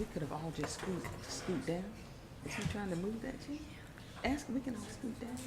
we could have all just scoot down. Is he trying to move that, Chief? Ask him, we can all scoot down.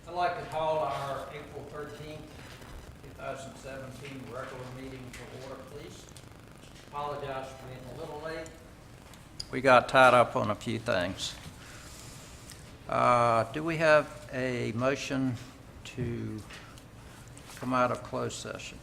I'd like to call our April 13th, 2017 regular meeting to order, please. Apologize for being a little late. We got tied up on a few things. Do we have a motion to come out of closed session?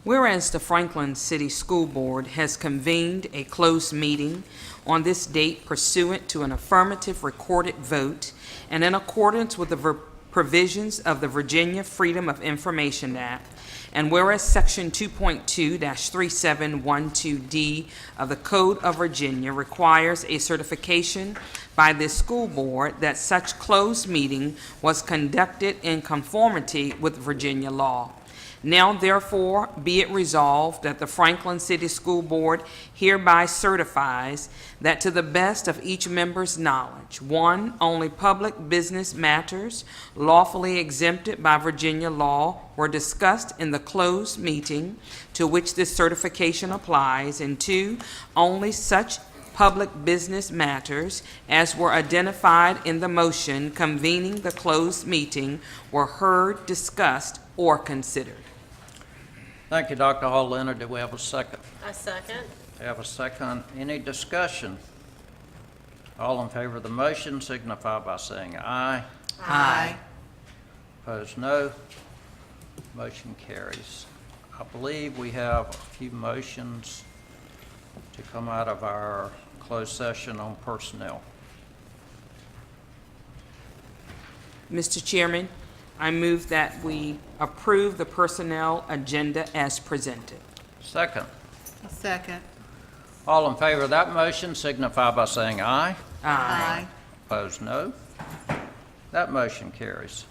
Whereas the Franklin City School Board has convened a closed meeting on this date pursuant to an affirmative recorded vote and in accordance with the provisions of the Virginia Freedom of Information Act, and whereas Section 2.2-3712D of the Code of Virginia requires a certification by this school board that such closed meeting was conducted in conformity with Virginia law. Now therefore be it resolved that the Franklin City School Board hereby certifies that to the best of each member's knowledge, one, only public business matters lawfully exempted by Virginia law were discussed in the closed meeting to which this certification applies, and two, only such public business matters as were identified in the motion convening the closed meeting were heard, discussed, or considered. Thank you, Dr. Hall. Leonard, do we have a second? A second. We have a second. Any discussion? All in favor of the motion signify by saying aye. Aye. Opposed, no. Motion carries. I believe we have a few motions to come out of our closed session on personnel. Mr. Chairman, I move that we approve the personnel agenda as presented. Second. A second. All in favor of that motion signify by saying aye. Aye. Opposed, no. That motion carries.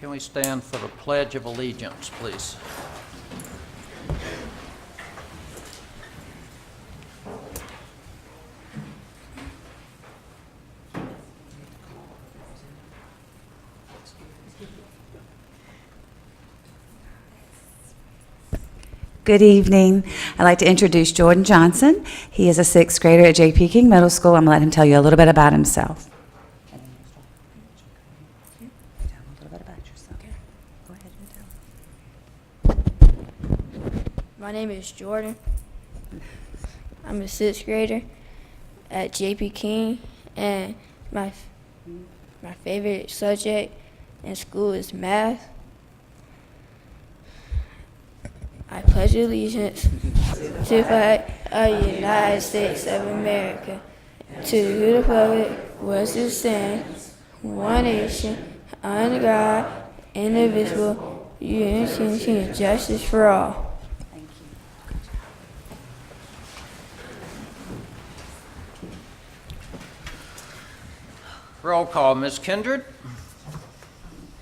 Can we stand for the Pledge of Allegiance, please? Good evening. I'd like to introduce Jordan Johnson. He is a sixth grader at J.P. King Middle School. I'm going to let him tell you a little bit about himself. My name is Jordan. I'm a sixth grader at J.P. King, and my favorite subject in school is math. I pledge allegiance to the flag of the United States of America, to the republic which it stands, one nation, under God, indivisible, unity and justice for all. Roll call, Ms. Kindred.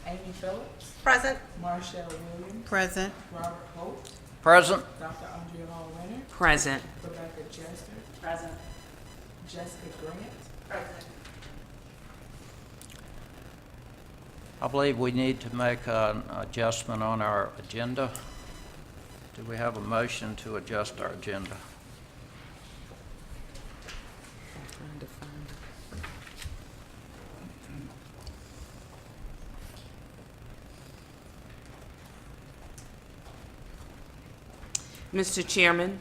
Amy Phillips. Present. Marshall Williams. Present. Robert Holt. Present. Dr. Andrea Hall Renner. Present. Rebecca Chester. Present. Jessica Grant. Present. I believe we need to make an adjustment on our agenda. Do we have a motion to adjust our agenda? Trying to find it. Mr. Chairman,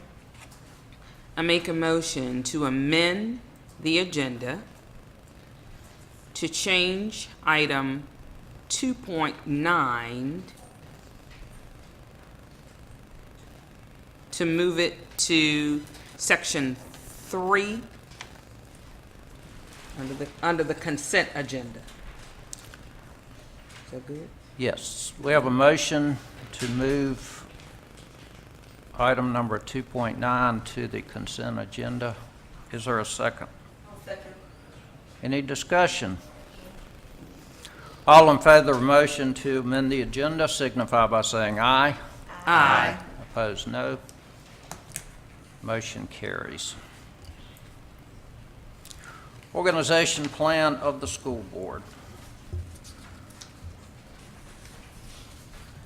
I make a motion to amend the agenda to change item 2.9 to move it to section 3 under the consent agenda. Is that good? Yes, we have a motion to move item number 2.9 to the consent agenda. Is there a second? I'll second. Any discussion? All in favor of the motion to amend the agenda signify by saying aye. Aye. Opposed, no. Motion carries. Organization plan of the school board.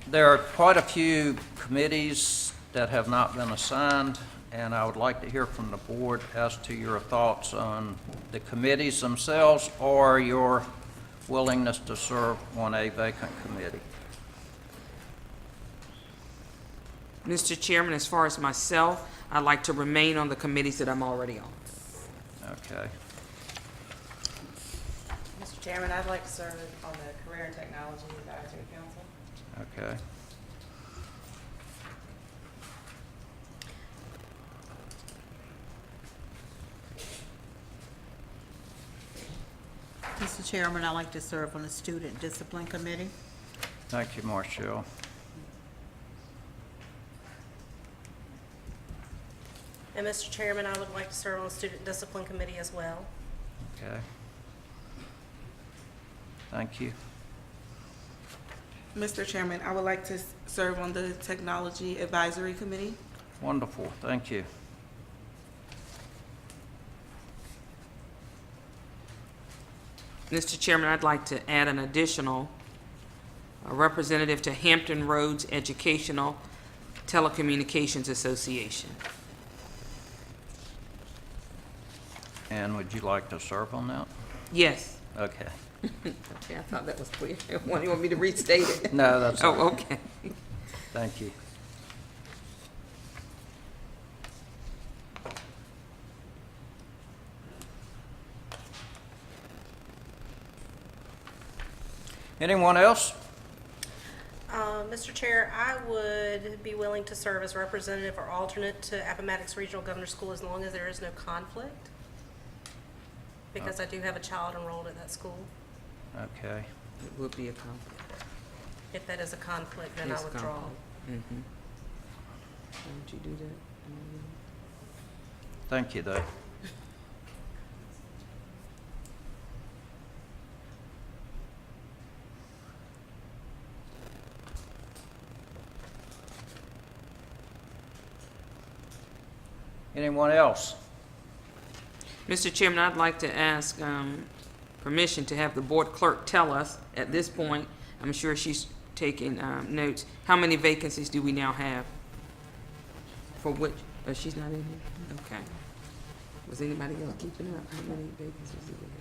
There are quite a few committees that have not been assigned, and I would like to hear from the board as to your thoughts on the committees themselves or your willingness to serve on a vacant committee. Mr. Chairman, as far as myself, I'd like to remain on the committees that I'm already on. Okay. Mr. Chairman, I'd like to serve on the Career and Technology Advisory Council. Okay. Mr. Chairman, I'd like to serve on the Student Discipline Committee. Thank you, Marshall. And Mr. Chairman, I would like to serve on the Student Discipline Committee as well. Okay. Thank you. Mr. Chairman, I would like to serve on the Technology Advisory Committee. Wonderful, thank you. Mr. Chairman, I'd like to add an additional representative to Hampton Roads Educational Telecommunications Association. And would you like to serve on that? Yes. Okay. Okay, I thought that was clear. You want me to restate it? No, that's all Oh, right. okay. Thank you. Anyone else? Mr. Chair, I would be willing to serve as representative or alternate to Appomattox Regional Governor's School as long as there is no conflict, because I do have a child enrolled at that school. Okay. It would be a conflict. If that is a conflict, then Yes, I withdraw. conflict. Mm-hmm. Why don't you do that? Thank you, though. Anyone else? Mr. Chairman, I'd like to ask permission to have the board clerk tell us at this point, I'm sure she's taking notes, how many vacancies do we now have? For which, she's not in here? Okay. Was anybody else keeping up? How many vacancies do we have?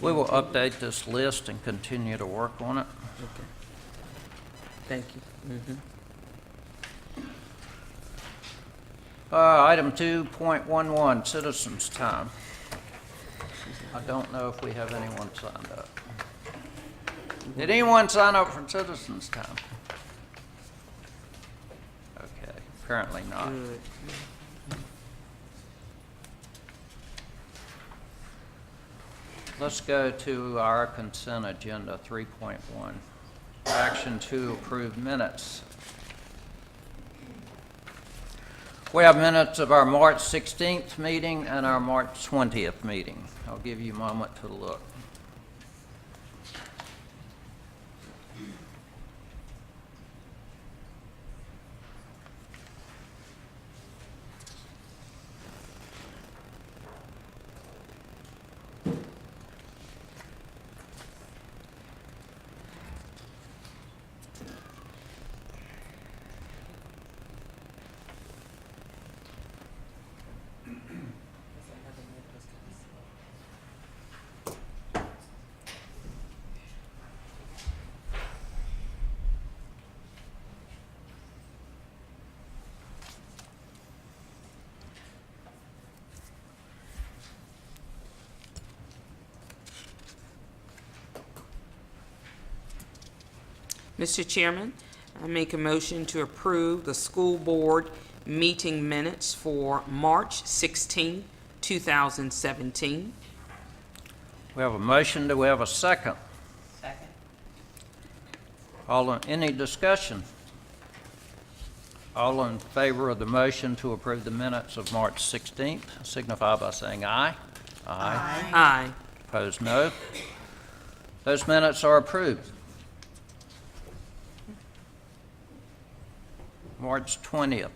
We will update this list and continue to work on it. Okay. Thank you. Mhm. Item 2.11, citizens' time. I don't know if we have anyone signed up. Did anyone sign up for citizens' time? Okay, apparently not. Good. Let's go to our consent agenda, 3.1. Action to approve minutes. We have minutes of our March 16th meeting and our March 20th meeting. I'll give you a moment to look. Mr. Chairman, I make a motion to approve the school board meeting minutes for March 16, 2017. We have a motion. Do we have a second? Second. Any discussion? All in favor of the motion to approve the minutes of March 16th, signify by saying aye. Aye. Opposed, no. Those minutes are approved. March 20th.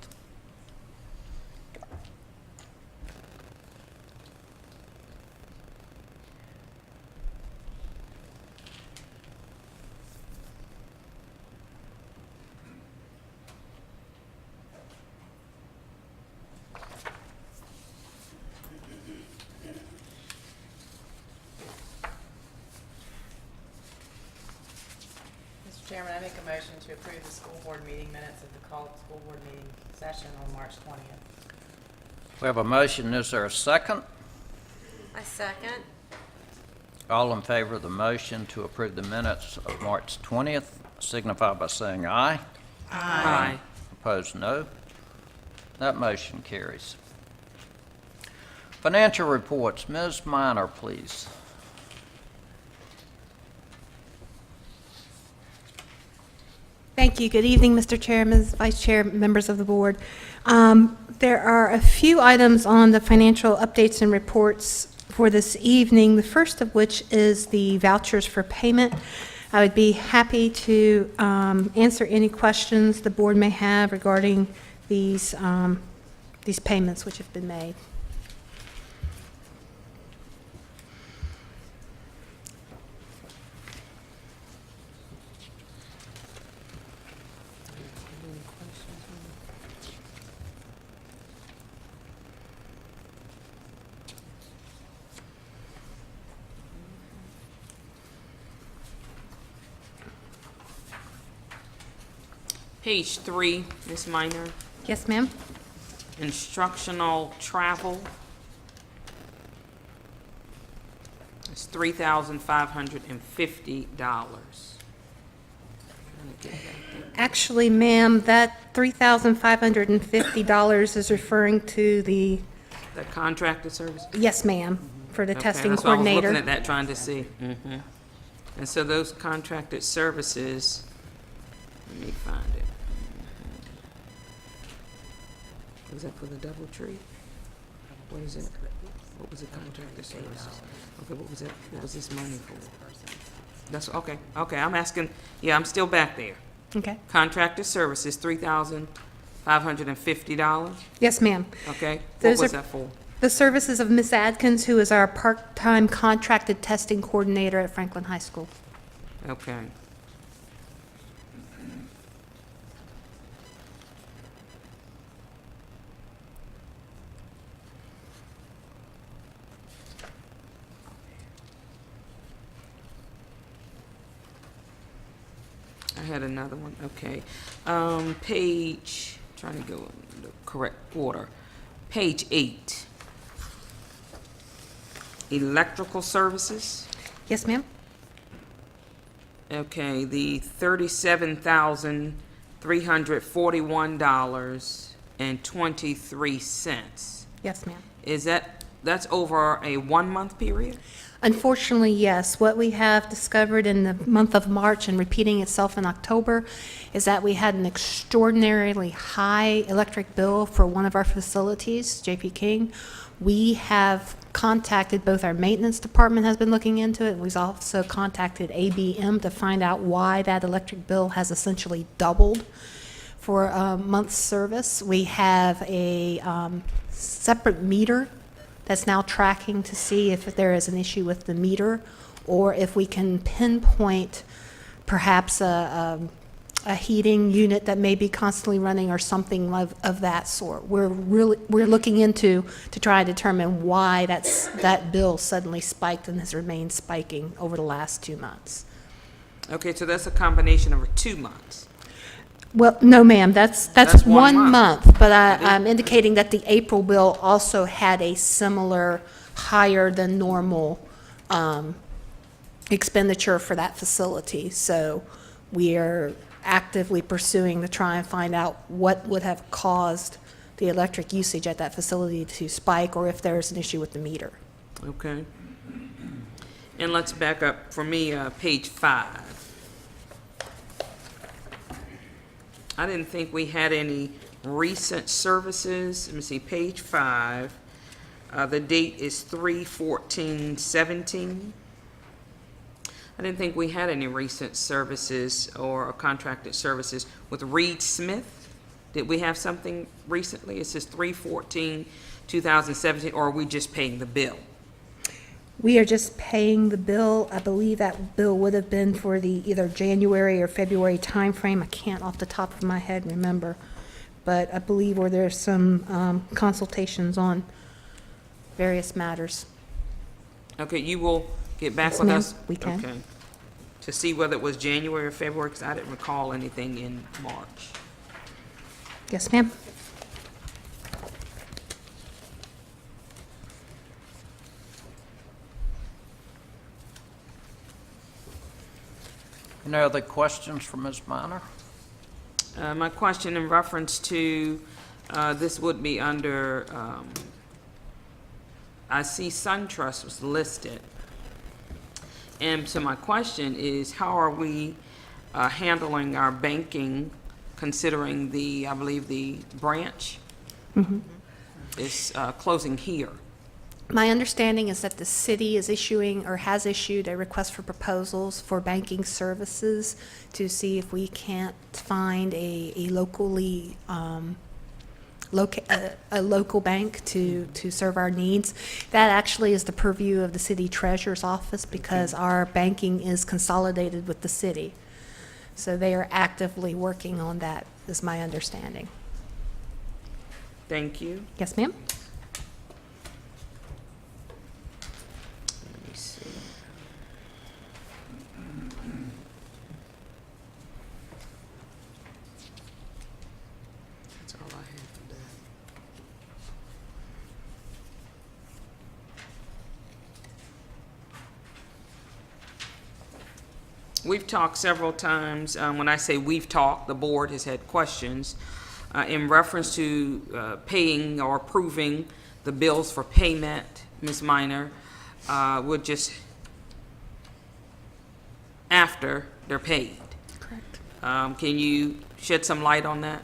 Mr. Chairman, I make a motion to approve the school board meeting minutes of the called school board meeting session on March 20th. We have a motion. Is there a second? I second. All in favor of the motion to approve the minutes of March 20th, signify by saying aye. Aye. Opposed, no. That motion carries. Financial reports. Ms. Minor, please. Thank you. Good evening, Mr. Chair, Ms. Vice Chair, members of the board. There are a few items on the financial updates and reports for this evening, the first of which is the vouchers for payment. I would be happy to answer any questions the board may have regarding these payments which have been made. Page 3, Ms. Minor, Yes, ma'am? instructional travel. It's $3,550. Actually, ma'am, that $3,550 is referring to the, The contracted service? yes, ma'am, for the Okay, testing that's why I was coordinator. looking at that, trying to see. And so those contracted services, let me find it. Was that for the DoubleTree? What is it? What was the contracted services? Okay, what was that? What was this money for? That's, okay, I'm asking, yeah, I'm still back there. Okay. Contracted services, $3,550, Yes, ma'am. okay? What Those was are- that for? The services of Ms. Adkins, who is our part-time contracted testing coordinator at Franklin High School. Okay. I had another one, okay. Page, trying to go in the correct order. Page 8. Electrical services. Yes, ma'am? Okay, the $37,341.23. Yes, ma'am. Is that's over a 1-month period? Unfortunately, yes. What we have discovered in the month of March and repeating itself in October is that we had an extraordinarily high electric bill for one of our facilities, JP King. We have contacted, both our maintenance department has been looking into it, and we've also contacted ABM to find out why that electric bill has essentially doubled for a month's service. We have a separate meter that's now tracking to see if there is an issue with the meter, or if we can pinpoint perhaps a heating unit that may be constantly running or something of that sort. We're looking into to try and determine why that bill suddenly spiked and has remained spiking over the last 2 months. Okay, so that's a combination over 2 months. Well, no, ma'am, that's That's 1 1 month. month, but I'm indicating that the April bill also had a similar higher than normal expenditure for that facility. So we are actively pursuing to try and find out what would have caused the electric usage at that facility to spike, or if there's an issue with the meter. Okay. And let's back up for me, page 5. I didn't think we had any recent services. Let me see, page 5. The date is 3/14/17. I didn't think we had any recent services or contracted services with Reed Smith. Did we have something recently? It says 3/14/2017, or are we just paying the bill? We are just paying the bill. I believe that bill would have been for the either January or February timeframe. I can't off the top of my head remember. But I believe where there's some consultations on various matters. Okay, you will get back Yes, with ma'am, us? we can. Okay. To see whether it was January or February, because I didn't recall anything in March. Yes, ma'am. Any other questions for Ms. Minor? My question in reference to, this would be under, I see SunTrust was listed. And so my question is, how are we handling our banking, considering the, I believe the branch is closing here? My understanding is that the city is issuing or has issued a request for proposals for banking services to see if we can't find a locally, a local bank to serve our needs. That actually is the purview of the city treasurer's office because our banking is consolidated with the city. So they are actively working on that, is my understanding. Thank you. Yes, ma'am? Let me see. That's all I have today. We've talked several times, when I say we've talked, the board has had questions in reference to paying or approving the bills for payment, Ms. Minor, would just after they're paid. Correct. Can you shed some light on that?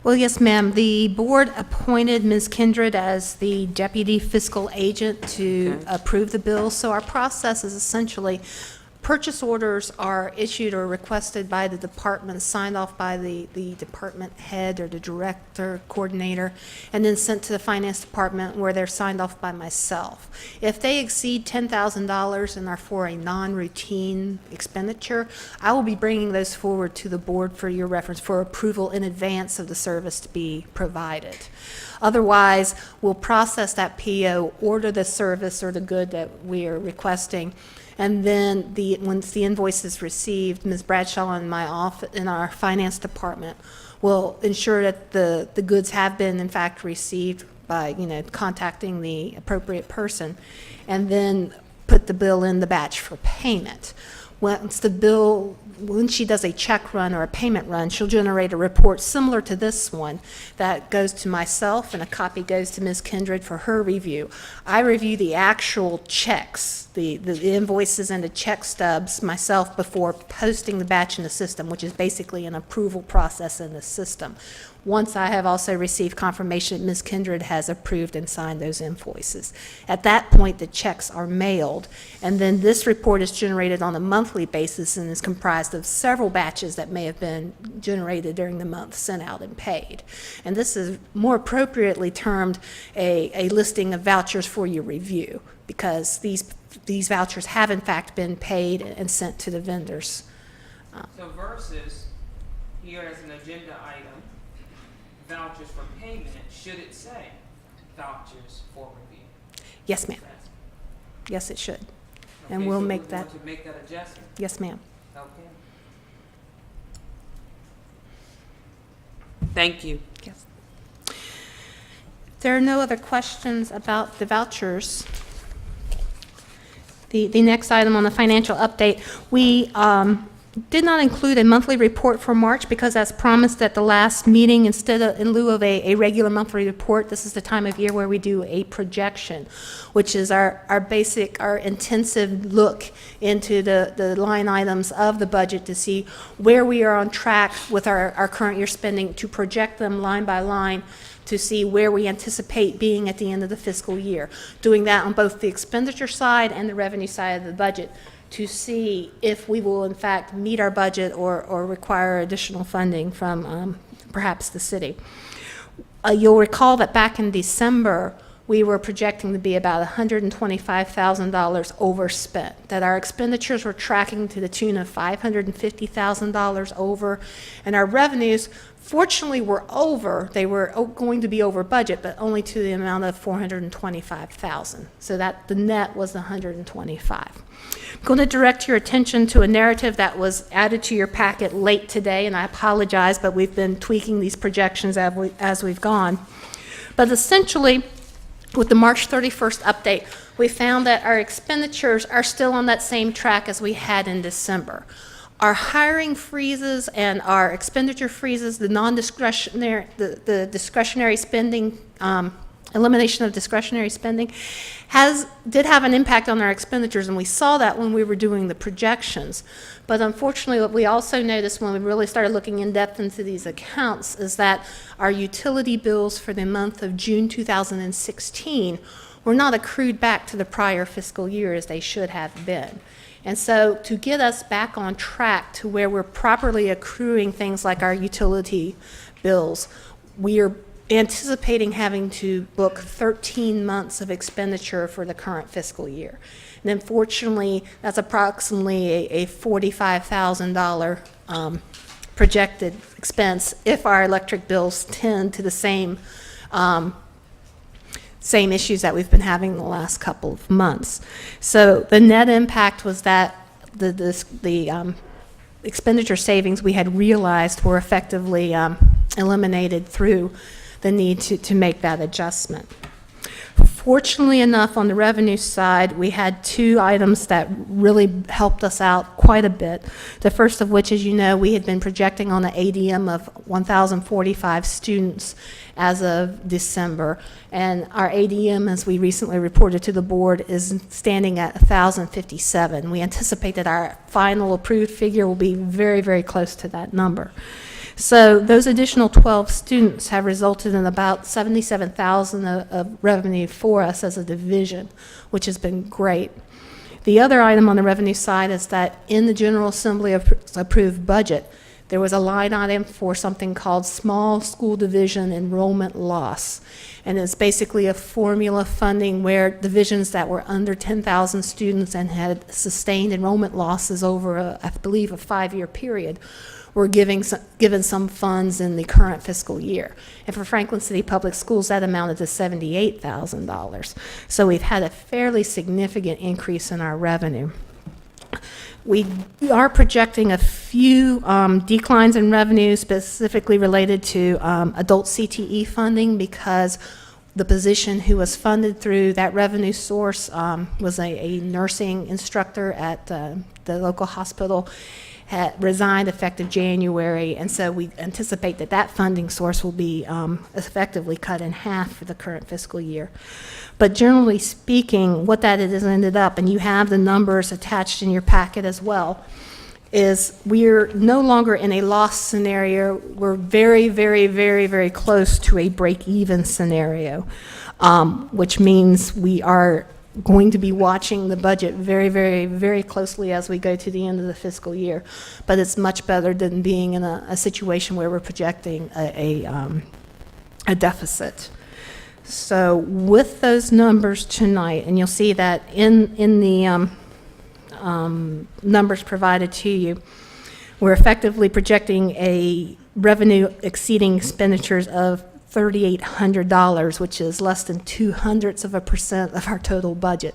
Well, yes, ma'am. The board appointed Ms. Kindred as the deputy fiscal agent to Okay. approve the bill. So our process is essentially, purchase orders are issued or requested by the department, signed off by the department head or the director, coordinator, and then sent to the finance department where they're signed off by myself. If they exceed $10,000 and are for a non-routine expenditure, I will be bringing those forward to the board for your reference for approval in advance of the service to be provided. Otherwise, we'll process that PO, order the service or the good that we are requesting, and then once the invoice is received, Ms. Bradshaw in my office, in our finance department, will ensure that the goods have been in fact received by, contacting the appropriate person, and then put the bill in the batch for payment. When she does a check run or a payment run, she'll generate a report similar to this one that goes to myself, and a copy goes to Ms. Kindred for her review. I review the actual checks, the invoices and the check stubs myself before posting the batch in the system, which is basically an approval process in the system. Once I have also received confirmation that Ms. Kindred has approved and signed those invoices. At that point, the checks are mailed, and then this report is generated on a monthly basis and is comprised of several batches that may have been generated during the month, sent out and paid. And this is more appropriately termed a listing of vouchers for your review, because these vouchers have in fact been paid and sent to the vendors. So versus here as an agenda item, vouchers for payment, should it say vouchers for review? Yes, ma'am. Yes, it should. And Okay, we'll so make we're that, going to make that adjustment. yes, ma'am. Okay. Thank you. Yes. There are no other questions about the vouchers. The next item on the financial update, we did not include a monthly report for March because as promised at the last meeting, in lieu of a regular monthly report, this is the time of year where we do a projection, which is our intensive look into the line items of the budget to see where we are on track with our current year spending, to project them line by line to see where we anticipate being at the end of the fiscal year. Doing that on both the expenditure side and the revenue side of the budget, to see if we will in fact meet our budget or require additional funding from perhaps the city. You'll recall that back in December, we were projecting to be about $125,000 overspent, that our expenditures were tracking to the tune of $550,000 over, and our revenues fortunately were over. They were going to be over budget, but only to the amount of $425,000. So that the net was $125,000. I'm going to direct your attention to a narrative that was added to your packet late today, and I apologize, but we've been tweaking these projections as we've gone. But essentially, with the March 31st update, we found that our expenditures are still on that same track as we had in December. Our hiring freezes and our expenditure freezes, the non-discretionary, the discretionary spending, elimination of discretionary spending, did have an impact on our expenditures, and we saw that when we were doing the projections. But unfortunately, what we also noticed when we really started looking in depth into these accounts is that our utility bills for the month of June 2016 were not accrued back to the prior fiscal year as they should have been. And so to get us back on track to where we're properly accruing things like our utility bills, we are anticipating having to book 13 months of expenditure for the current fiscal year. And unfortunately, that's approximately a $45,000 projected expense if our electric bills tend to the same issues that we've been having the last couple of months. So the net impact was that the expenditure savings we had realized were effectively eliminated through the need to make that adjustment. Fortunately enough, on the revenue side, we had two items that really helped us out quite a bit. The first of which, as you know, we had been projecting on an ADM of 1,045 students as of December, and our ADM, as we recently reported to the board, is standing at 1,057. We anticipate that our final approved figure will be very, very close to that number. So those additional 12 students have resulted in about $77,000 of revenue for us as a division, which has been great. The other item on the revenue side is that in the General Assembly approved budget, there was a line item for something called small school division enrollment loss. And it's basically a formula funding where divisions that were under 10,000 students and had sustained enrollment losses over, I believe, a 5-year period were given some funds in the current fiscal year. And for Franklin City Public Schools, that amounted to $78,000. So we've had a fairly significant increase in our revenue. We are projecting a few declines in revenue specifically related to adult CTE funding, because the position who was funded through that revenue source was a nursing instructor at the local hospital, had resigned effective January, and so we anticipate that that funding source will be effectively cut in half for the current fiscal year. But generally speaking, what that has ended up, and you have the numbers attached in your packet as well, is we're no longer in a loss scenario. We're very, very, very, very close to a break-even scenario, which means we are going to be watching the budget very, very, very closely as we go to the end of the fiscal year. But it's much better than being in a situation where we're projecting a deficit. So with those numbers tonight, and you'll see that in the numbers provided to you, we're effectively projecting a revenue exceeding expenditures of $3,800, which is less than 0.02% of our total budget.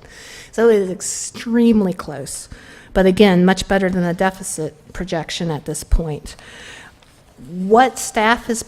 So it is extremely close, but again, much better than a deficit projection at this point. What staff is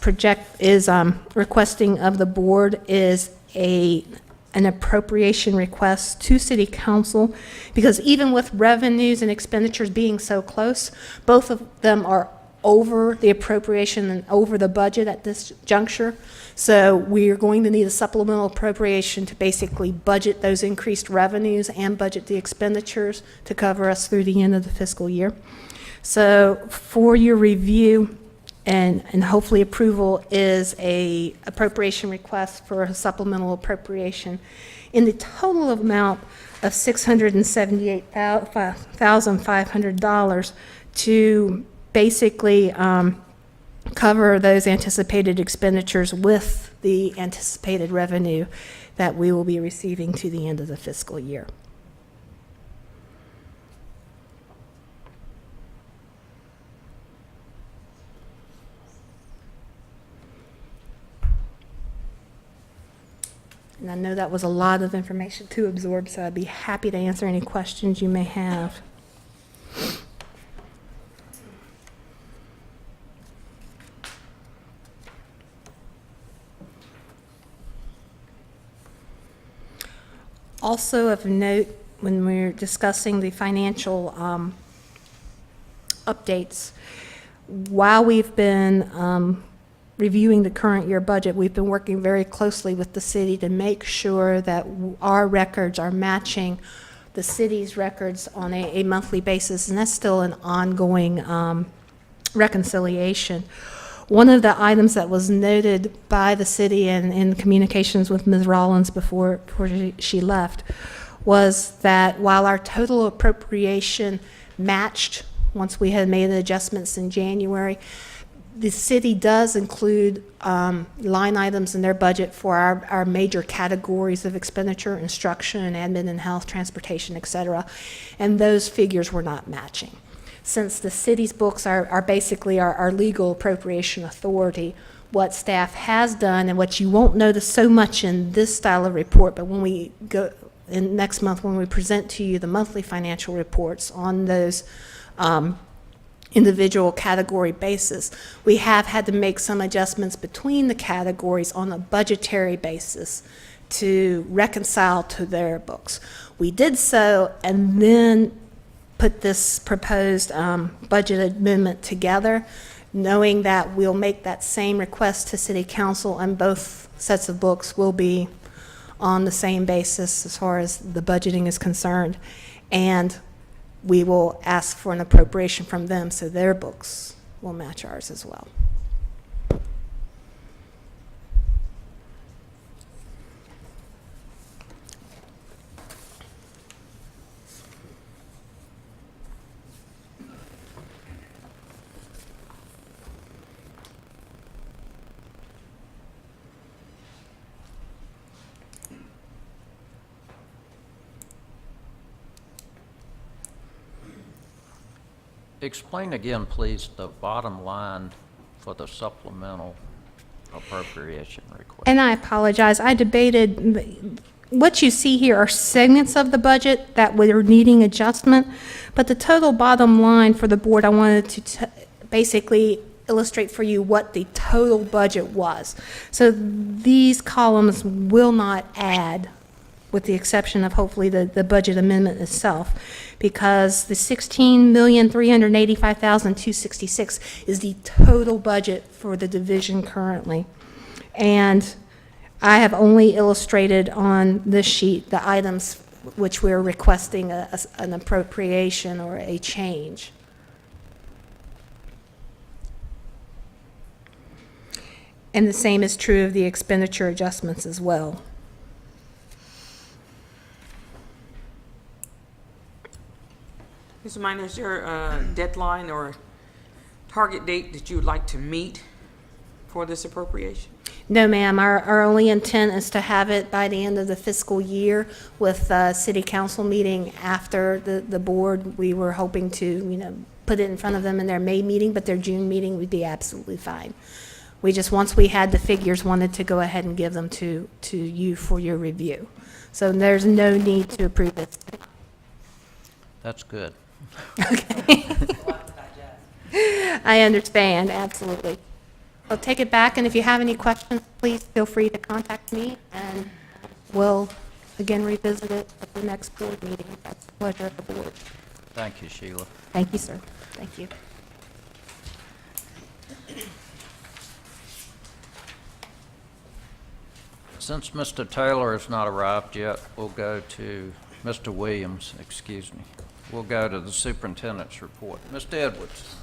requesting of the board is a an appropriation request to City Council, because even with revenues and expenditures being so close, both of them are over the appropriation and over the budget at this juncture. So we are going to need a supplemental appropriation to basically budget those increased revenues and budget the expenditures to cover us through the end of the fiscal year. So for your review and hopefully approval is a appropriation request for a supplemental appropriation in the total amount of $678,500 to basically cover those anticipated expenditures with the anticipated revenue that we will be receiving to the end of the fiscal year. And I know that was a lot of information to absorb, so I'd be happy to answer any questions you may have. Also of note, when we're discussing the financial updates, while we've been reviewing the current year budget, we've been working very closely with the city to make sure that our records are matching the city's records on a monthly basis, and that's still an ongoing reconciliation. One of the items that was noted by the city and in communications with Ms. Rollins before she left was that while our total appropriation matched once we had made the adjustments in January, the city does include line items in their budget for our major categories of expenditure: instruction, admin and health, transportation, et cetera, and those figures were not matching. Since the city's books are basically our legal appropriation authority, what staff has done, and what you won't notice so much in this style of report, but when we go in next month, when we present to you the monthly financial reports on those individual category basis, we have had to make some adjustments between the categories on a budgetary basis to reconcile to their books. We did so and then put this proposed budget amendment together, knowing that we'll make that same request to City Council, and both sets of books will be on the same basis as far as the budgeting is concerned. And we will ask for an appropriation from them so their books will match ours as well. Explain again, please, the bottom line for the supplemental appropriation request. And I apologize, I debated, what you see here are segments of the budget that were needing adjustment, but the total bottom line for the board, I wanted to basically illustrate for you what the total budget was. So these columns will not add, with the exception of hopefully the budget amendment itself, because the $16,385,266 is the total budget for the division currently. And I have only illustrated on this sheet the items which we're requesting an appropriation or a change. And the same is true of the expenditure adjustments as well. Mr. Minor, is there a deadline or target date that you would like to meet for this appropriation? No, ma'am. Our only intent is to have it by the end of the fiscal year with City Council meeting after the board. We were hoping to, put it in front of them in their May meeting, but their June meeting would be absolutely fine. We just, once we had the figures, wanted to go ahead and give them to you for your review. So there's no need to approve it. That's good. I understand, absolutely. I'll take it back, and if you have any questions, please feel free to contact me, and we'll again revisit it at the next board meeting. If that's the pleasure of the board. Thank you, Sheila. Thank you, sir. Thank you. Since Mr. Taylor has not arrived yet, we'll go to Mr. Williams, excuse me. We'll go to the superintendent's report. Mr. Edwards.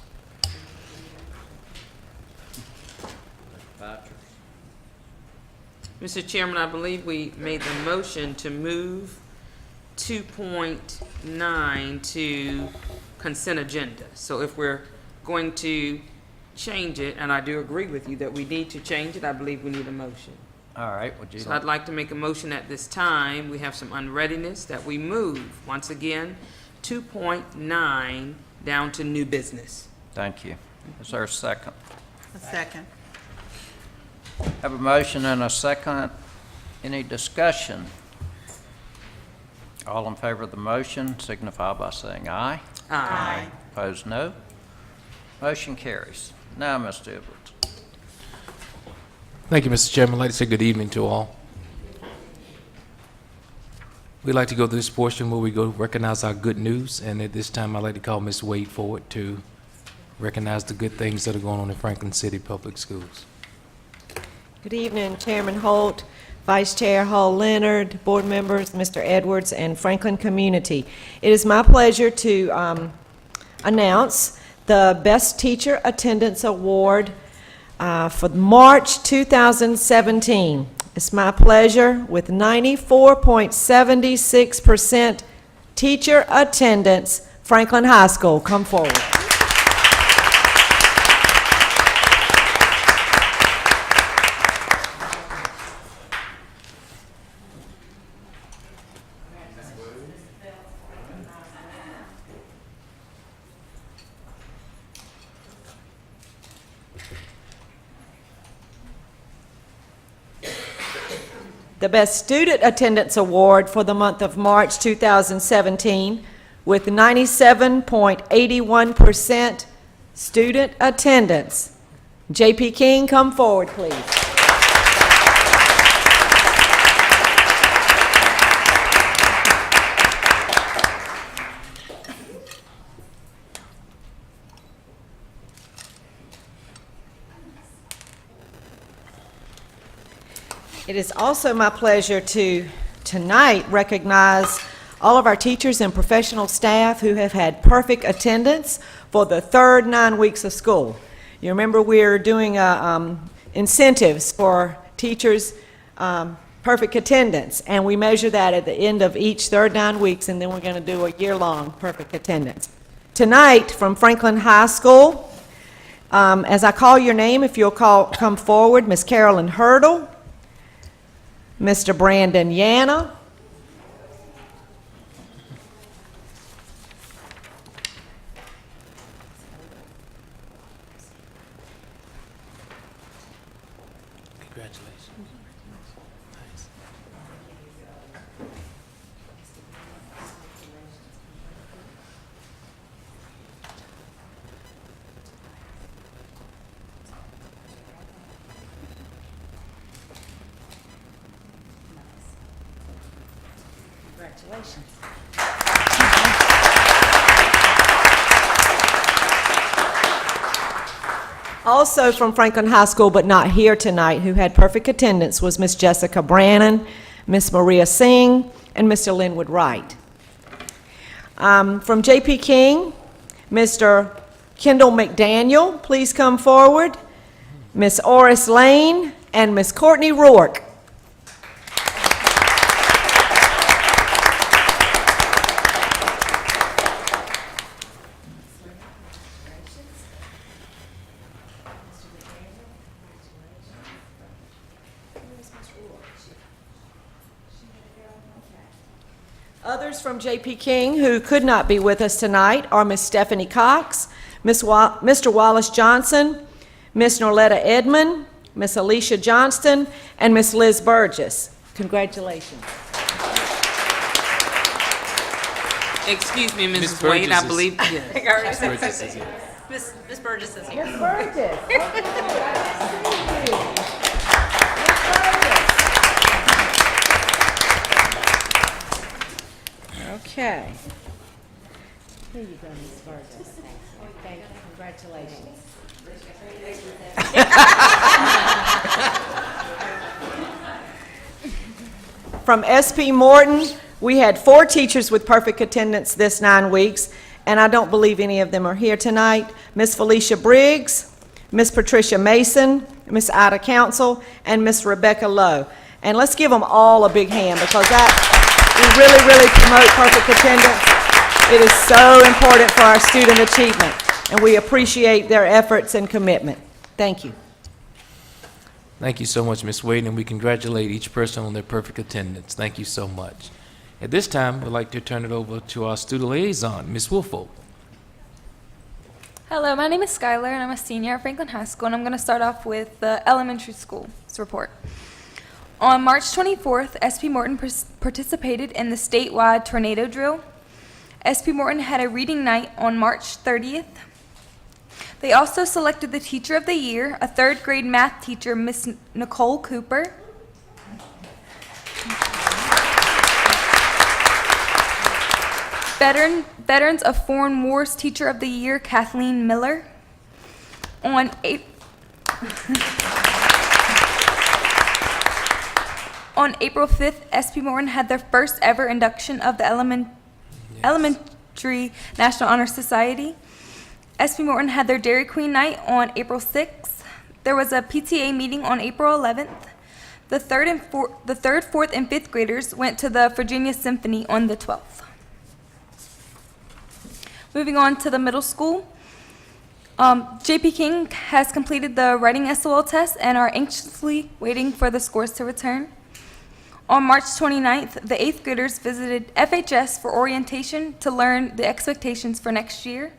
Mr. Chairman, I believe we made the motion to move 2.9 to consent agenda. So if we're going to change it, and I do agree with you that we need to change it, I believe we need a motion. All right, would you So I'd like to make a motion at this time. We have some unreadiness that we move, once again, 2.9 down to new business. Thank you. Is there a second? A second. Have a motion and a second. Any discussion? All in favor of the motion signify by saying aye. Aye. Opposed, no. Motion carries. Now, Mr. Edwards. Thank you, Mr. Chairman. I'd like to say good evening to all. We'd like to go to this portion where we go recognize our good news, and at this time, I'd like to call Ms. Wade forward to recognize the good things that are going on in Franklin City Public Schools. Good evening, Chairman Holt, Vice Chair Hall Leonard, board members, Mr. Edwards, and Franklin community. It is my pleasure to announce the Best Teacher Attendance Award for March 2017. It's my pleasure, with 94.76% teacher attendance, Franklin High School. Come forward. The Best Student Attendance Award for the month of March 2017 with 97.81% student attendance. J.P. King, come forward, please. It is also my pleasure to tonight recognize all of our teachers and professional staff who have had perfect attendance for the third 9 weeks of school. You remember we're doing incentives for teachers' perfect attendance, and we measure that at the end of each third 9 weeks, and then we're going to do a year-long perfect attendance. Tonight, from Franklin High School, as I call your name, if you'll come forward, Miss Carolyn Hurdle, Mr. Brandon Yana, Congratulations. Nice. Congratulations. Also from Franklin High School, but not here tonight, who had perfect attendance was Miss Jessica Brannon, Miss Maria Singh, and Mr. Linwood Wright. From J.P. King, Mr. Kendall McDaniel, please come forward, Miss Oris Lane, and Miss Courtney Rourke. Others from J.P. King who could not be with us tonight are Miss Stephanie Cox, Mr. Wallace Johnson, Miss Norletta Edmond, Miss Alicia Johnston, and Miss Liz Burgess. Congratulations. Excuse me, Ms. Mrs. Wade, I Burgess is- believe, yes. Burgess is here. Miss Burgess is here. Miss Burgess. Okay. Here you go, Ms. Burgess. Thank you. Congratulations. From SP Morton, we had 4 teachers with perfect attendance this 9 weeks, and I don't believe any of them are here tonight. Miss Felicia Briggs, Miss Patricia Mason, Miss Ida Council, and Miss Rebecca Lowe. And let's give them all a big hand, because we really promote perfect attendance. It is so important for our student achievement, and we appreciate their efforts and commitment. Thank you. Thank you so much, Ms. Wade, and we congratulate each person on their perfect attendance. Thank you so much. At this time, we'd like to turn it over to our student liaison, Ms. Woolfolk. Hello, my name is Skylar, and I'm a senior at Franklin High School, and I'm going to start off with the elementary school's report. On March 24th, SP Morton participated in the statewide tornado drill. SP Morton had a reading night on March 30th. They also selected the Teacher of the Year, a 3rd grade math teacher, Miss Nicole Cooper. Veterans of Foreign Wars Teacher of the Year, Kathleen Miller. On April 5th, SP Morton had their first ever induction of the Elementary National Honor Society. SP Morton had their Dairy Queen night on April 6th. There was a PTA meeting on April 11th. The 3rd, 4th, and 5th graders went to the Virginia Symphony on the 12th. Moving on to the middle school. JP King has completed the writing SOL test and are anxiously waiting for the scores to return. On March 29th, the 8th graders visited FHS for orientation to learn the expectations for next year.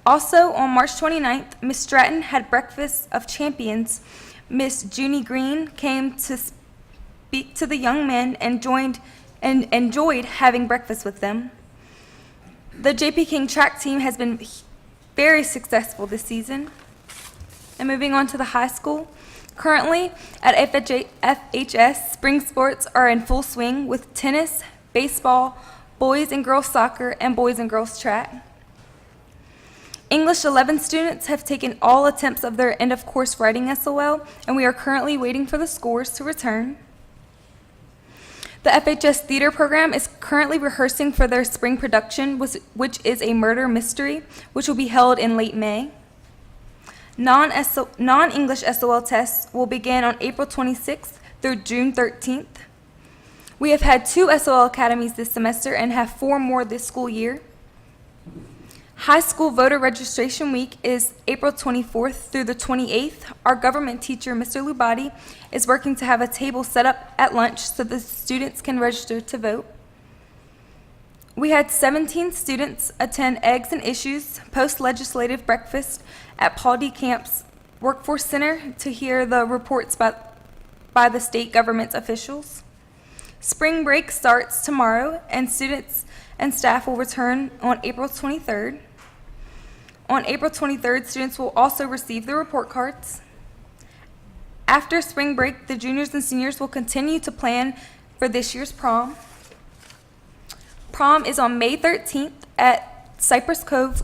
Also, on March 29th, Miss Stratton had Breakfast of Champions. Miss Junie Green came to speak to the young men and enjoyed having breakfast with them. The JP King track team has been very successful this season. And moving on to the high school. Currently, at FHS, spring sports are in full swing with tennis, baseball, boys and girls soccer, and boys and girls track. English 11 students have taken all attempts of their end-of-course writing SOL, and we are currently waiting for the scores to return. The FHS theater program is currently rehearsing for their spring production, which is a murder mystery, which will be held in late May. Non-English SOL tests will begin on April 26th through June 13th. We have had 2 SOL academies this semester and have 4 more this school year. High school voter registration week is April 24th through the 28th. Our government teacher, Mr. Lubati, is working to have a table set up at lunch so the students can register to vote. We had 17 students attend Eggs and Issues post-legislative breakfast at Paul D. Camp's Workforce Center to hear the reports by the state government's officials. Spring break starts tomorrow, and students and staff will return on April 23rd. On April 23rd, students will also receive the report cards. After spring break, the juniors and seniors will continue to plan for this year's prom. Prom is on May 13th at Cypress Cove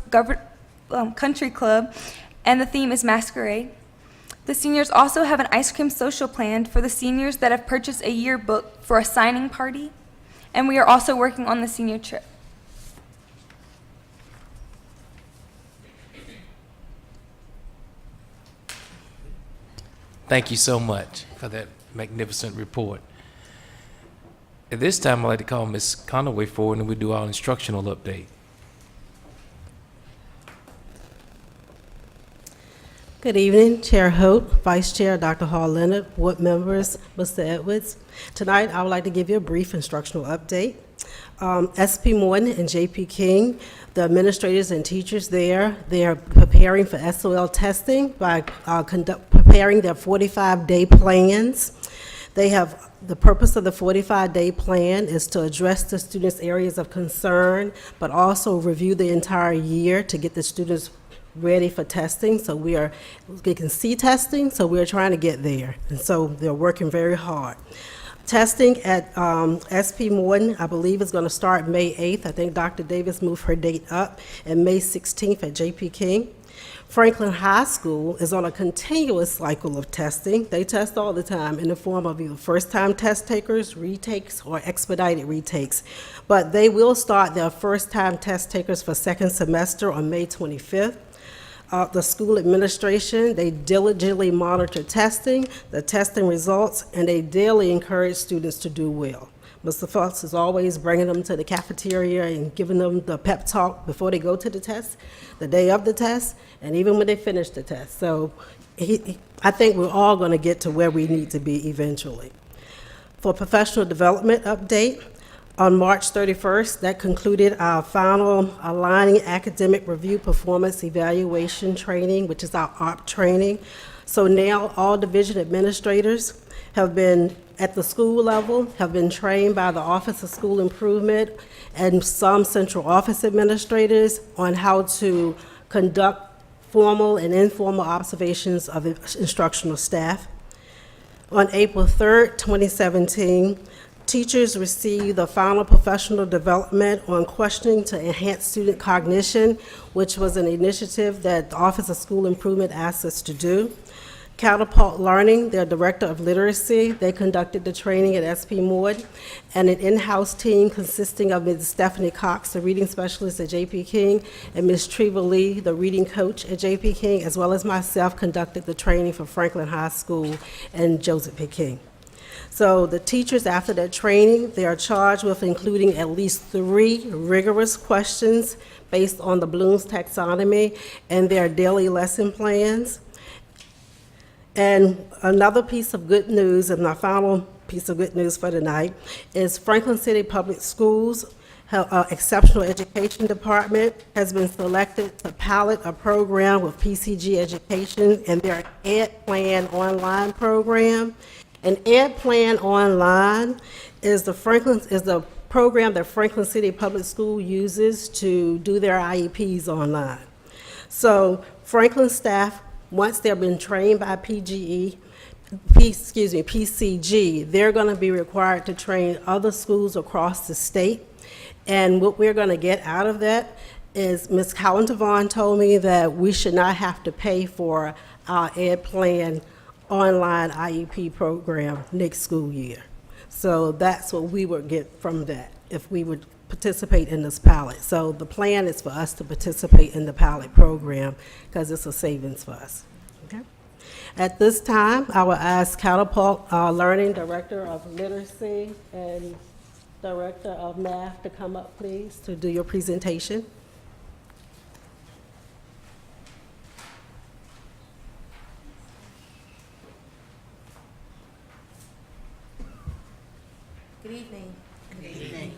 Country Club, and the theme is Masquerade. The seniors also have an ice cream social planned for the seniors that have purchased a yearbook for a signing party, and we are also working on the senior trip. Thank you so much for that magnificent report. At this time, I'd like to call Ms. Conaway forward and we do our instructional update. Good evening, Chair Hope, Vice Chair Dr. Hall Leonard, board members, Mr. Edwards. Tonight, I would like to give you a brief instructional update. SP Morton and JP King, the administrators and teachers there, they are preparing for SOL testing by preparing their 45-day plans. They have, the purpose of the 45-day plan is to address the students' areas of concern, but also review the entire year to get the students ready for testing. So they can see testing, so we're trying to get there. And so they're working very hard. Testing at SP Morton, I believe, is going to start May 8th. I think Dr. Davis moved her date up, and May 16th at J.P. King. Franklin High School is on a continuous cycle of testing. They test all the time in the form of either first-time test takers, retakes, or expedited retakes. But they will start their first-time test takers for second semester on May 25th. The school administration, they diligently monitor testing, the testing results, and they daily encourage students to do well. Mr. Fox is always bringing them to the cafeteria and giving them the pep talk before they go to the test, the day of the test, and even when they finish the test. So I think we're all going to get to where we need to be eventually. For professional development update, on March 31st, that concluded our final Aligning Academic Review Performance Evaluation Training, which is our ARP training. So now all division administrators have been, at the school level, have been trained by the Office of School Improvement and some central office administrators on how to conduct formal and informal observations of instructional staff. On April 3rd, 2017, teachers received the final professional development on questioning to enhance student cognition, which was an initiative that the Office of School Improvement asked us to do. Catapult Learning, their Director of Literacy, they conducted the training at SP Morton, and an in-house team consisting of Ms. Stephanie Cox, the reading specialist at J.P. King, and Ms. Treva Lee, the reading coach at J.P. King, as well as myself, conducted the training for Franklin High School and Joseph P. King. So the teachers, after that training, they are charged with including at least 3 rigorous questions based on the Bloom's taxonomy and their daily lesson plans. And another piece of good news, and my final piece of good news for tonight, is Franklin City Public Schools Exceptional Education Department has been selected to pilot a program with PCG Education and their Ed Plan online program. And Ed Plan Online is the program that Franklin City Public School uses to do their IEPs online. So Franklin staff, once they've been trained by PCG, they're going to be required to train other schools across the state. And what we're going to get out of that is Ms. Colin Devon told me that we should not have to pay for our Ed Plan online IEP program next school year. So that's what we would get from that if we would participate in this pilot. So the plan is for us to participate in the pilot program because it's a savings for us. Okay. At this time, I will ask Catapult Learning Director of Literacy and Director of Math to come up, please, to do your presentation. Good evening. Good evening.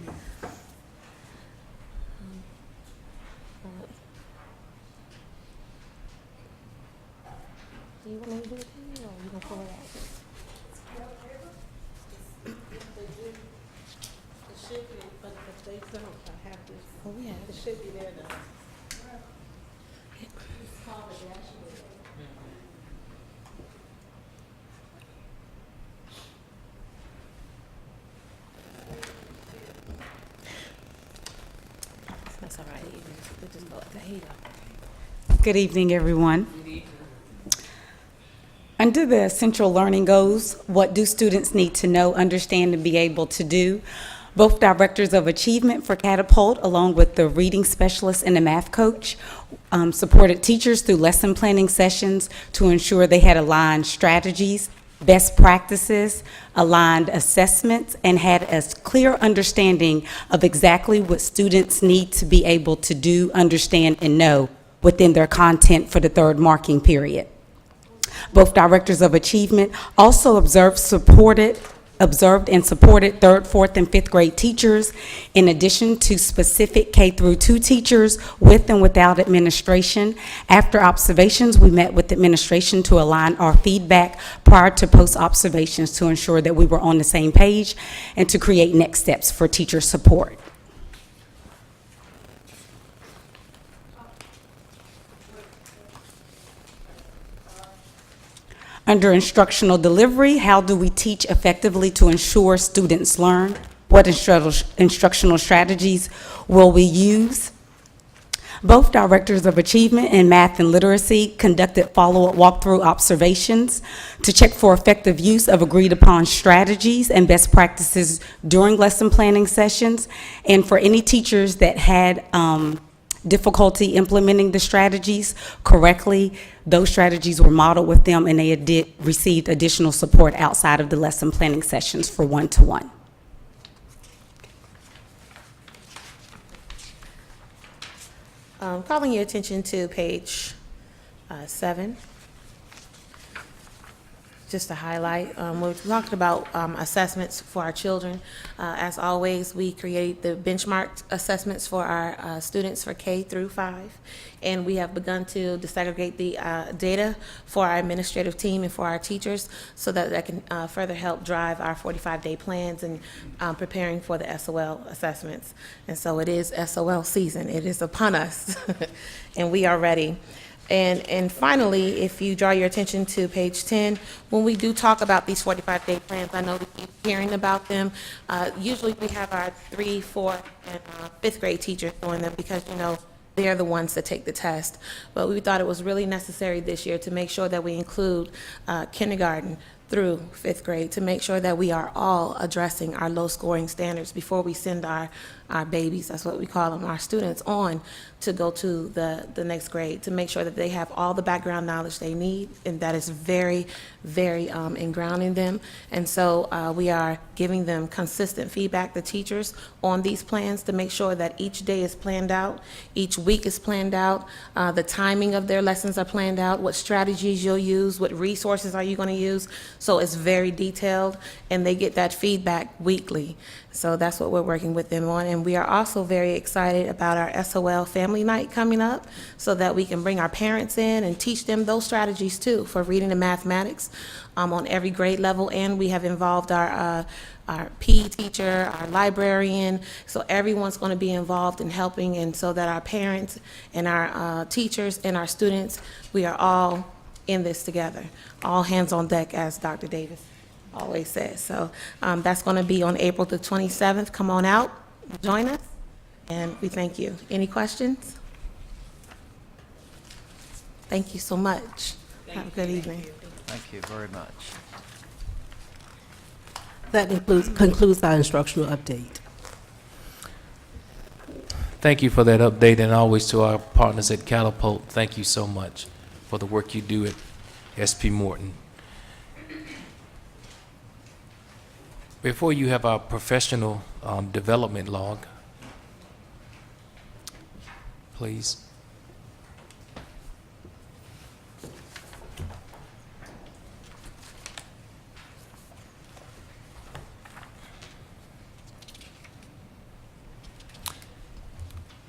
Do you want me to do it here, or you gonna pull it out? It should be, but if they don't, I have this. Oh, yeah. It should be there now. That's all right. We'll just go like that. Here you go. Good evening, everyone. Under the essential learning goals, what do students need to know, understand, and be able to do? Both directors of achievement for Catapult, along with the reading specialist and the math coach, supported teachers through lesson planning sessions to ensure they had aligned strategies, best practices, aligned assessments, and had a clear understanding of exactly what students need to be able to do, understand, and know within their content for the third marking period. Both directors of achievement also observed and supported third, fourth, and fifth grade teachers, in addition to specific K-2 teachers with and without administration. After observations, we met with administration to align our feedback prior to post-observations to ensure that we were on the same page and to create next steps for teacher support. Under instructional delivery, how do we teach effectively to ensure students learn? What instructional strategies will we use? Both directors of achievement in math and literacy conducted follow-up walkthrough observations to check for effective use of agreed-upon strategies and best practices during lesson planning sessions. And for any teachers that had difficulty implementing the strategies correctly, those strategies were modeled with them, and they received additional support outside of the lesson planning sessions for one-to-one. Calling your attention to page 7, just to highlight, we're talking about assessments for our children. As always, we create the benchmark assessments for our students for K through 5, and we have begun to disaggregate the data for our administrative team and for our teachers so that that can further help drive our 45-day plans and preparing for the SOL assessments. And so it is SOL season. It is upon us, and we are ready. And finally, if you draw your attention to page 10, when we do talk about these 45-day plans, I know we keep hearing about them. Usually we have our 3, 4, and 5th grade teachers doing them because, you know, they're the ones that take the test. But we thought it was really necessary this year to make sure that we include kindergarten through 5th grade to make sure that we are all addressing our low scoring standards before we send our babies, that's what we call them, our students, on to go to the next grade, to make sure that they have all the background knowledge they need, and that is very, very ingrained in them. And so we are giving them consistent feedback, the teachers, on these plans to make sure that each day is planned out, each week is planned out, the timing of their lessons are planned out, what strategies you'll use, what resources are you going to use. So it's very detailed, and they get that feedback weekly. So that's what we're working with them on. And we are also very excited about our SOL Family Night coming up so that we can bring our parents in and teach them those strategies too for reading and mathematics on every grade level. And we have involved our PE teacher, our librarian, so everyone's going to be involved in helping, and so that our parents and our teachers and our students, we are all in this together. All hands on deck, as Dr. Davis always says. So that's going to be on April the 27th. Come on out, join us, and we thank you. Any questions? Thank you so much. Have a good evening. Thank you very much. That concludes our instructional update. Thank you for that update, and always to our partners at Catapult, thank you so much for the work you do at SP Morton. Before you have our professional development log, please.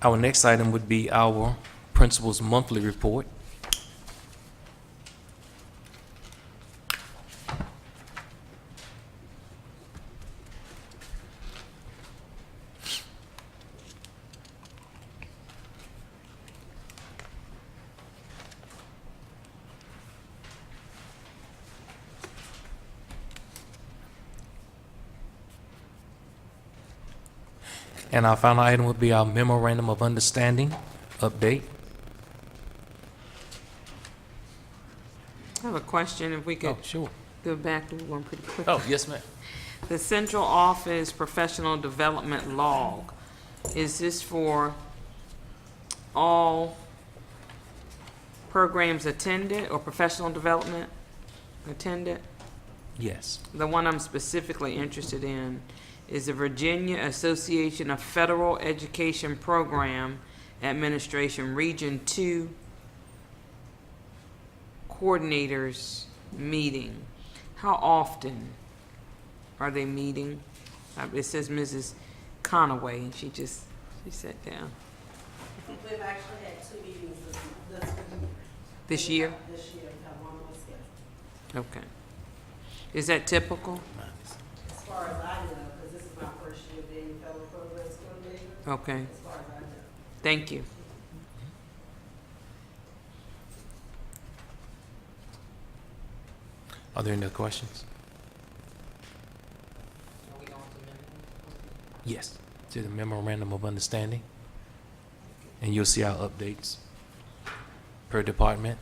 Our next item would be our principal's monthly report. And our final item would be our memorandum of understanding update. I have a question, if we could Oh, sure. go back to one pretty quickly. Oh, yes, ma'am. The central office professional development log, is this for all programs attended or professional development attended? Yes. The one I'm specifically interested in is the Virginia Association of Federal Education Program Administration Region 2 Coordinators Meeting. How often are they meeting? It says Mrs. Conaway, and she sat down. We've actually had 2 meetings This year? This year, we have one more scheduled. Okay. Is that typical? As far as I know, because this is my first year being federal programs coordinator, Okay, as far as I know. thank you. Are there any other questions? Yes, to the memorandum of understanding. And you'll see our updates per department.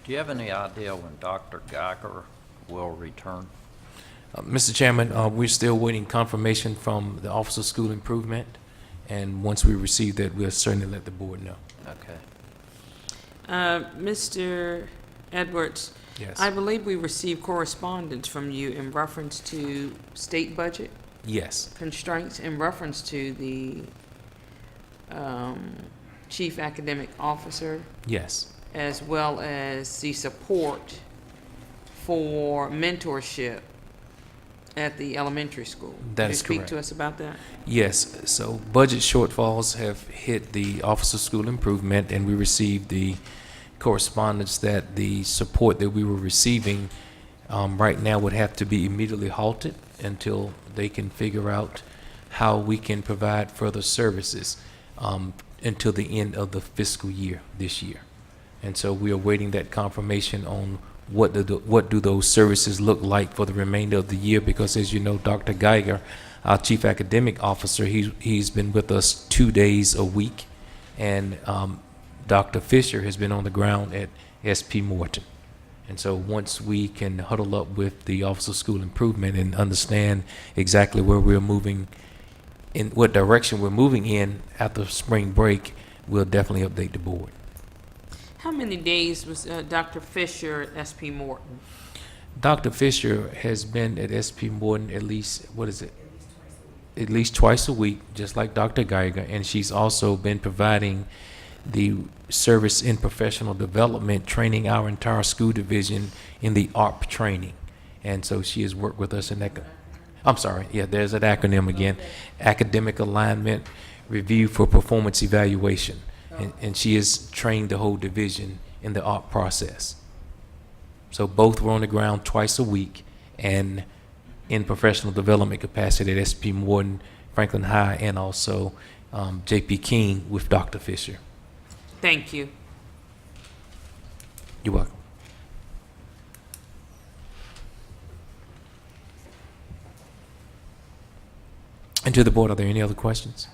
Do you have any idea when Dr. Geiger will return? Mr. Chairman, we're still waiting confirmation from the Office of School Improvement, and once we receive that, we'll certainly let the board know. Okay. Mr. Edwards, Yes. I believe we received correspondence from you in reference to state budget Yes. constraints, in reference to the chief academic officer, Yes. as well as the support for mentorship at the elementary school. That Could is you speak correct. to us about that? Yes, so budget shortfalls have hit the Office of School Improvement, and we received the correspondence that the support that we were receiving right now would have to be immediately halted until they can figure out how we can provide further services until the end of the fiscal year this year. And so we are waiting that confirmation on what do those services look like for the remainder of the year, because as you know, Dr. Geiger, our Chief Academic Officer, he's been with us 2 days a week, and Dr. Fisher has been on the ground at SP Morton. And so once we can huddle up with the Office of School Improvement and understand exactly where we're moving, in what direction we're moving in after spring break, we'll definitely update the board. How many days was Dr. Fisher at SP Morton? Dr. Fisher has been at SP Morton at least, at least twice a week, just like Dr. Geiger, and she's also been providing the service in professional development, training our entire school division in the ARP training. And so she has worked with us in that. I'm sorry, yeah, there's an acronym again. Academic Alignment Review for Performance Evaluation. And she has trained the whole division in the ARP process. So both were on the ground twice a week and in professional development capacity at SP Morton, Franklin High, and also J.P. King with Dr. Fisher. Thank you. You're welcome. And to the board, are there any other questions?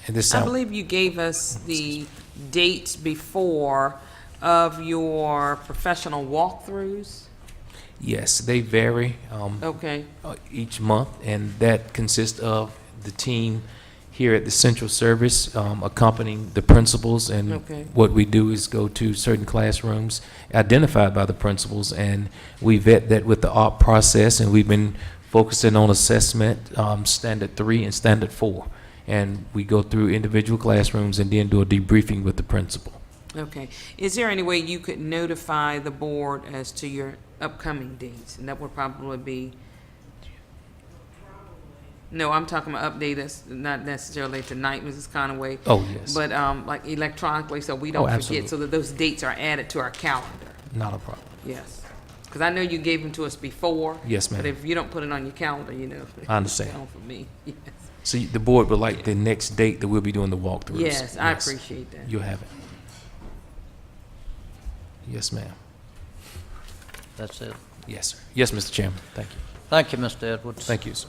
At this I time, believe you gave us the dates before of your professional walkthroughs. yes, they vary Okay, each month, and that consists of the team here at the central service accompanying the principals. And Okay. what we do is go to certain classrooms identified by the principals, and we vet that with the ARP process, and we've been focusing on assessment, standard 3 and standard 4. And we go through individual classrooms and then do a debriefing with the principal. okay. Is there any way you could notify the board as to your upcoming dates? And that would probably be, no, I'm talking about update us, not necessarily tonight, Mrs. Conaway. Oh, yes. But like electronically, so we don't forget, absolutely. so that those dates are added to our calendar. Not a problem. Yes. Because I know you gave them to us before. Yes, ma'am. But if you don't put it on your calendar, you know. I understand. It's down for me, yes. So the board would like the next date that we'll be doing the walkthroughs? Yes, I appreciate that. You'll have it. Yes, ma'am. That's it. Yes, sir. Yes, Mr. Chairman. Thank you. Thank you, Mr. Edwards. Thank you, sir.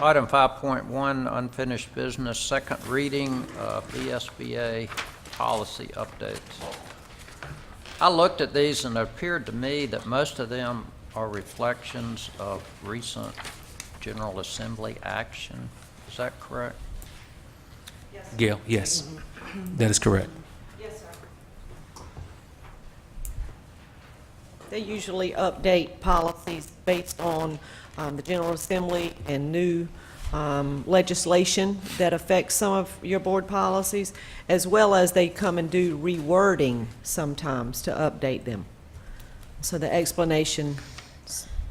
Item 5.1, unfinished business, second reading of VSBA policy updates. I looked at these and it appeared to me that most of them are reflections of recent General Assembly action. Is that correct? Gail, yes, that is correct. Yes, sir. They usually update policies based on the General Assembly and new legislation that affects some of your board policies, as well as they come and do rewording sometimes to update them. So the explanation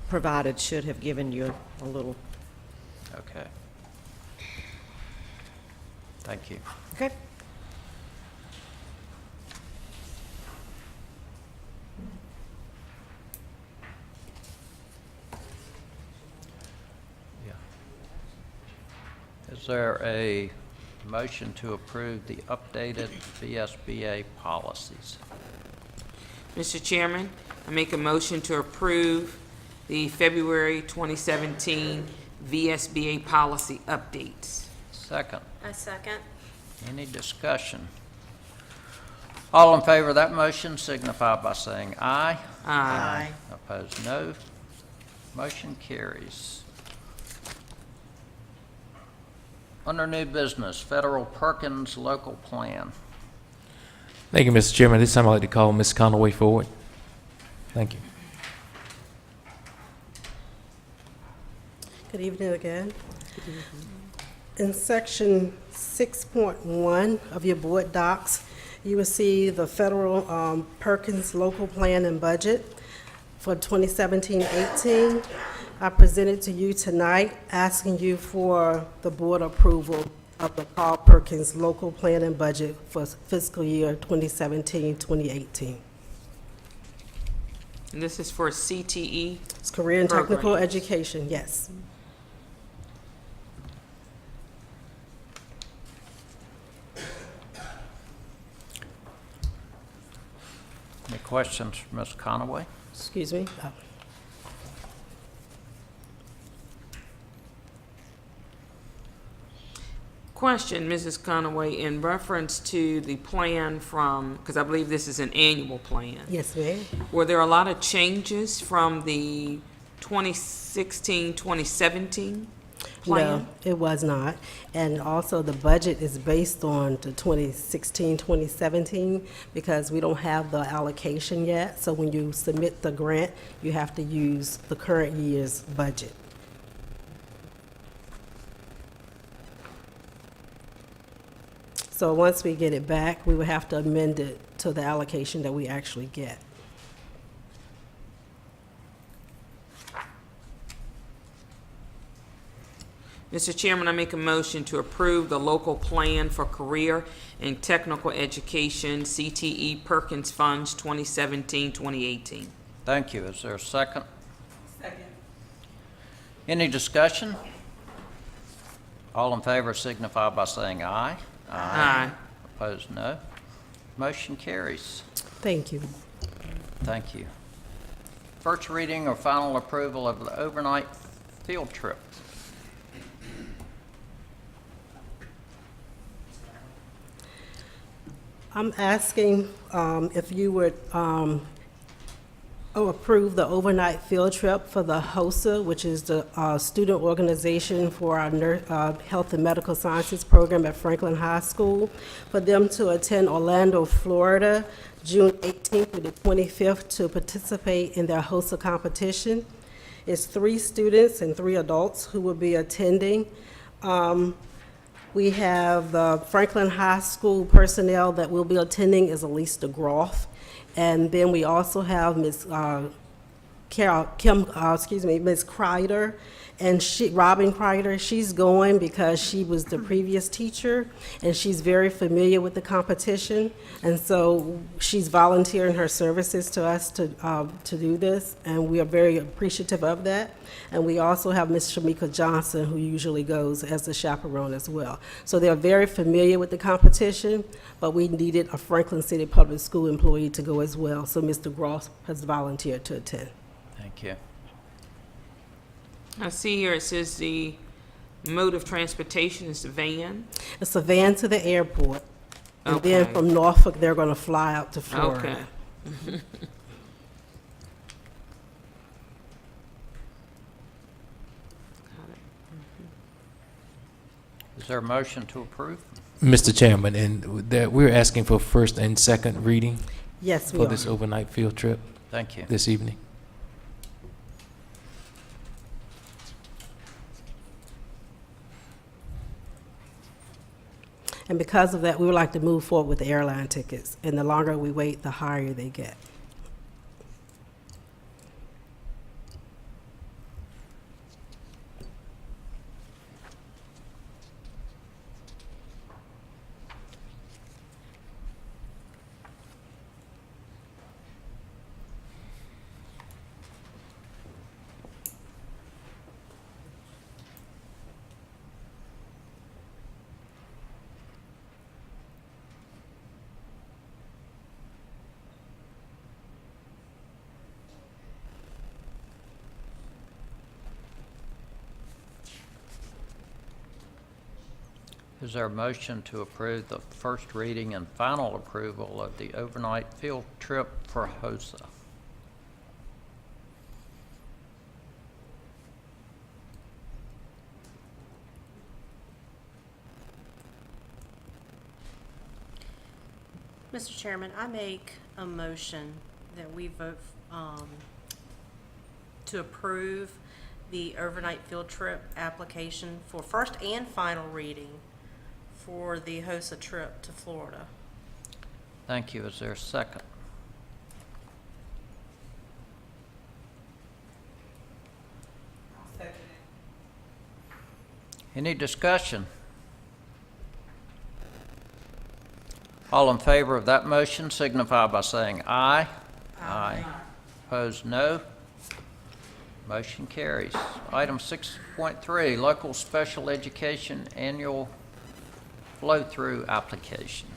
provided should have given you a little. Okay. Thank you. Okay. Yeah. there a motion to approve the updated VSBA policies? Mr. Chairman, I make a motion to approve the February 2017 VSBA policy updates. Second. I second. Any discussion? All in favor of that motion signify by saying aye. Aye. Opposed, no. Motion carries. Under new business, Federal Perkins Local Plan. Thank you, Mr. Chairman. This time I'd like to call Ms. Conaway forward. Thank you. Good evening again. In section 6.1 of your board docs, you will see the Federal Perkins Local Plan and Budget for 2017-18. I presented to you tonight asking you for the board approval of the Carl Perkins Local Plan and Budget for fiscal year 2017-2018. And this is for CTE. It's career and technical Programs. education, yes. Any questions for Ms. Conaway? Excuse me. Oh. Question, Mrs. Conaway, in reference to the plan from, because I believe this is an annual plan. Yes, ma'am. Were there a lot of changes from the 2016, 2017 plan? No, it was not. And also, the budget is based on the 2016, 2017, because we don't have the allocation yet. So when you submit the grant, you have to use the current year's budget. So once we get it back, we would have to amend it to the allocation that we actually get. Mr. Chairman, I make a motion to approve the local plan for career and technical education, CTE Perkins Funds 2017-2018. Thank you. Is there a second? Second. Any discussion? All in favor signify by saying aye. Aye. Opposed, no. Motion carries. Thank you. Thank you. First reading or final approval of the overnight field trip. I'm asking if you would approve the overnight field trip for the HOSA, which is the student organization for our Health and Medical Sciences program at Franklin High School, for them to attend Orlando, Florida, June 18th through the 25th to participate in their HOSA competition. It's 3 students and 3 adults who will be attending. We have the Franklin High School personnel that will be attending is Elise DeGroff. And then we also have Ms. Ms. Kreider, and Robin Kreider. She's going because she was the previous teacher, and she's very familiar with the competition. And so she's volunteering her services to us to do this, and we are very appreciative of that. And we also have Ms. Shamika Johnson, who usually goes as a chaperone as well. So they're very familiar with the competition, but we needed a Franklin City Public School employee to go as well. So Mr. Gross has volunteered to attend. Thank you. I see here it says the mode of transportation is the van. It's a van to the airport, and Okay. then from Norfolk, they're going to fly out to Florida. Okay. Is there a motion to approve? Mr. Chairman, and that we're asking for first and second reading Yes, we for are. this overnight field trip Thank you. this evening. And because of that, we would like to move forward with the airline tickets. And the longer we wait, the higher they get. Is there a motion to approve the first reading and final approval of the overnight field trip for HOSA? Mr. Chairman, I make a motion that we vote to approve the overnight field trip application for first and final reading for the HOSA trip to Florida. Thank you. Is there a second? Any discussion? All in favor of that motion signify by saying aye. Aye. Opposed, no. Motion carries. Item 6.3, local special education annual flow-through application.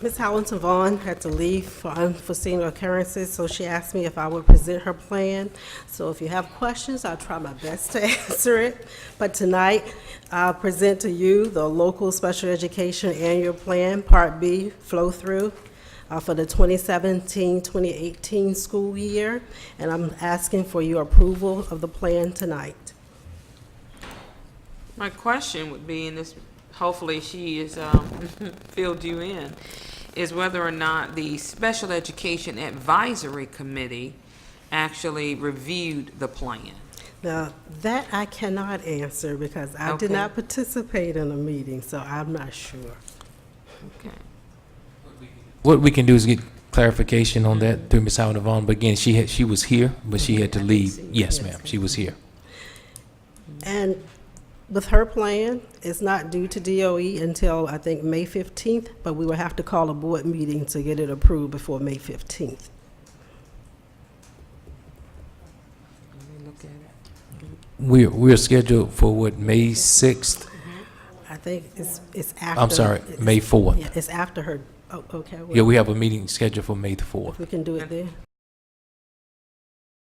Ms. Hallenton Vaughn had to leave for unforeseen occurrences, so she asked me if I would present her plan. So if you have questions, I'll try my best to answer it. But tonight, I'll present to you the local special education annual plan, Part B, flow-through, for the 2017-2018 school year, and I'm asking for your approval of the plan tonight. My question would be, and this, hopefully she is filled you in, is whether or not the Special Education Advisory Committee actually reviewed the plan. Now, that I cannot answer because I did Okay. not participate in a meeting, so I'm not sure. Okay. What we can do is get clarification on that through Ms. Howard Vaughn, but again, she was here, but she had to leave. Yes, ma'am, she was here. And with her plan, it's not due to DOE until, I think, May 15th, but we will have to call a board meeting to get it approved before May 15th. Let me look at it. We're scheduled for what, May 6th? I think it's after. I'm sorry, May 4th. Yeah, it's after her, oh, okay. well, Yeah, we have a meeting scheduled for May the 4th. We can do it there.